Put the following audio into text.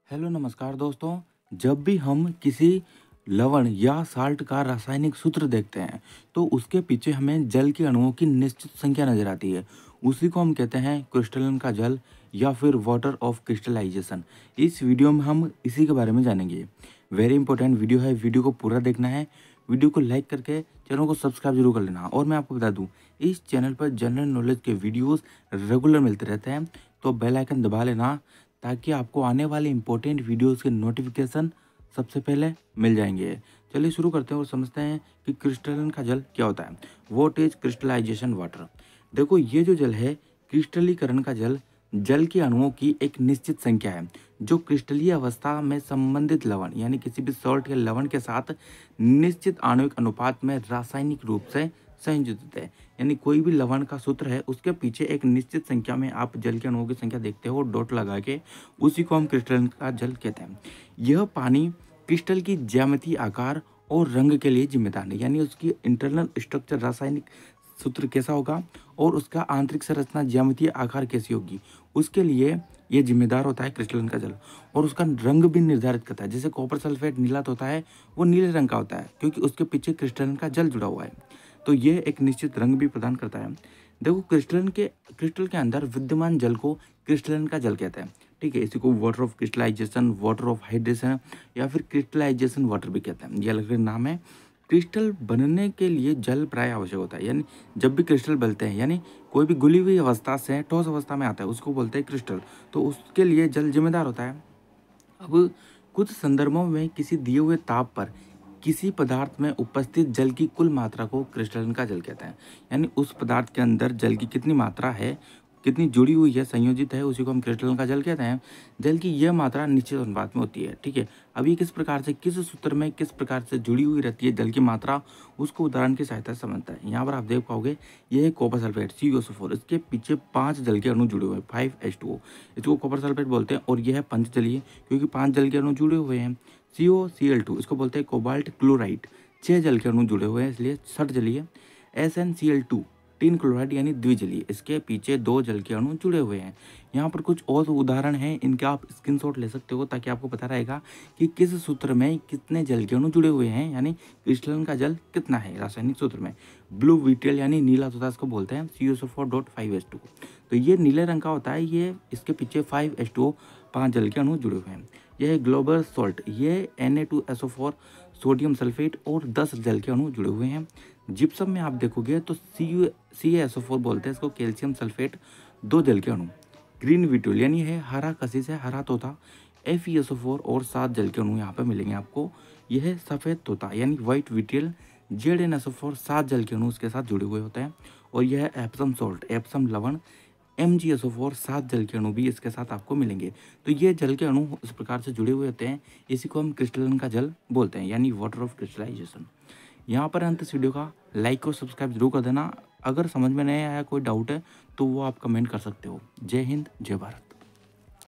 Hello नमस्कार दोस्तों। जब भी हम किसी लवण या साल्ट का रासायनिक सूत्र देखते हैं तो उसके पीछे हमें जल के अणुओं की निश्चित संख्या नजर आती है। उसी को हम कहते हैं क्रिस्टलन का जल या फिर वाटर ऑफ क्रिस्टलाइजेशन। इस वीडियो में हम इसी के बारे में जानेंगे। वेरी इंपॉर्टेंट वीडियो है, वीडियो को पूरा देखना है। वीडियो को लाइक करके चैनल को सब्सक्राइब जरूर कर लेना। और मैं आपको बता दूं, इस चैनल पर जनरल नॉलेज के वीडियोस रेगुलर मिलते रहते हैं, तो बेल आइकन दबा लेना ताकि आपको आने वाले इंपॉर्टेंट वीडियोस के नोटिफिकेशन सबसे पहले मिल जाएंगे। चलिए शुरू करते हैं और समझते हैं कि क्रिस्टलन का जल क्या होता है। What is crystallization water. देखो, ये जो जल है, क्रिस्टलीकरण का जल, जल के अणुओं की एक निश्चित संख्या है जो क्रिस्टलीय अवस्था में संबंधित लवण यानी किसी भी सॉल्ट या लवण के साथ निश्चित आणविक अनुपात में रासायनिक रूप से संयोजित होते हैं। यानी कोई भी लवण का सूत्र है, उसके पीछे एक निश्चित संख्या में आप जल के अणुओं की संख्या देखते हो, डॉट लगा के, उसी को हम क्रिस्टलन का जल कहते हैं। यह पानी क्रिस्टल की ज्यामिति, आकार और रंग के लिए जिम्मेदार है। यानी उसकी इंटरनल स्ट्रक्चर, रासायनिक सूत्र कैसा होगा और उसका आंतरिक संरचना, ज्यामितीय आकार कैसी होगी, उसके लिए ये जिम्मेदार होता है क्रिस्टलन का जल। और उसका रंग भी निर्धारित करता है। जैसे कॉपर सल्फेट नीला तो होता है, वो नीले रंग का होता है क्योंकि उसके पीछे क्रिस्टलन का जल जुड़ा हुआ है, तो ये एक निश्चित रंग भी प्रदान करता है। देखो, क्रिस्टल के अंदर विद्यमान जल को क्रिस्टलन का जल कहते हैं। ठीक है, इसी को water of crystallization, water of hydration या फिर क्रिस्टलाइजेशन वाटर भी कहते हैं। ये अलग अलग नाम है। क्रिस्टल बनने के लिए जल प्राय आवश्यक होता है। यानी जब भी क्रिस्टल बनते हैं, यानी कोई भी घुली हुई अवस्था से ठोस अवस्था में आता है, उसको बोलते हैं क्रिस्टल, तो उसके लिए जल जिम्मेदार होता है। अब कुछ संदर्भों में किसी दिए हुए ताप पर किसी पदार्थ में उपस्थित जल की कुल मात्रा को क्रिस्टलन का जल कहते हैं। यानी उस पदार्थ के अंदर जल की कितनी मात्रा है, कितनी जुड़ी हुई है, संयोजित है, उसी को हम क्रिस्टलन का जल कहते हैं। जल की यह मात्रा निश्चित अनुपात में होती है। ठीक है, अब ये किस प्रकार से, किस सूत्र में किस प्रकार से जुड़ी हुई रहती है जल की मात्रा, उसको उदाहरण की सहायता से समझता है। यहाँ पर आप देख पाओगे, ये है कॉपर सल्फेट CuSO4। इसके पीछे 5 जल के अणु जुड़े हुए हैं, 5H2O। इसको कॉपर सल्फेट बोलते हैं। और यह है पंचजलीय क्योंकि 5 जल के अणु जुड़े हुए हैं। COCl2, इसको बोलते हैं कोबाल्ट क्लोराइड, 6 जल के अणु जुड़े हुए हैं, इसलिए षटजलीय। SnCl2, टिन क्लोराइड यानी द्विजलीय, इसके पीछे 2 जल के अणु जुड़े हुए हैं। यहाँ पर कुछ और उदाहरण हैं, इनका आप स्क्रीनशॉट ले सकते हो ताकि आपको पता रहेगा कि किस सूत्र में कितने जल के अणु जुड़े हुए हैं, यानी क्रिस्टलन का जल कितना है रासायनिक सूत्र में। ब्लू विट्रियल यानी नीला तोता, इसको बोलते हैं CuSO4.5H2O। तो ये नीले रंग का होता है, ये इसके पीछे 5H2O, 5 जल के अणु जुड़े हुए हैं। यह है ग्लोबल सॉल्ट, ये Na2SO4, सोडियम सल्फेट और 10 जल के अणु जुड़े हुए हैं। जिप्सम में आप देखोगे तो CaSO4 बोलते हैं इसको, कैल्शियम सल्फेट, 2 जल के अणु। ग्रीन विट्रियल यानी है हरा कशिश है, हरा तोता, FeSO4 और 7 जल के अणु यहाँ पे मिलेंगे आपको। यह है सफ़ेद तोता यानी व्हाइट विट्रियल, ZnSO4, 7 जल के अणु उसके साथ जुड़े हुए होते हैं। और यह है एप्सम सॉल्ट, एप्सम लवण, MgSO4, 7 जल के अणु भी इसके साथ आपको मिलेंगे। तो ये जल के अणु इस प्रकार से जुड़े हुए होते हैं, इसी को हम क्रिस्टलन का जल बोलते हैं, यानी वाटर ऑफ क्रिस्टलाइजेशन। यहाँ पर अंत इस वीडियो का लाइक और सब्सक्राइब जरूर कर देना। अगर समझ में नहीं आया, कोई डाउट है, तो वो आप कमेंट कर सकते हो। जय हिंद, जय भारत।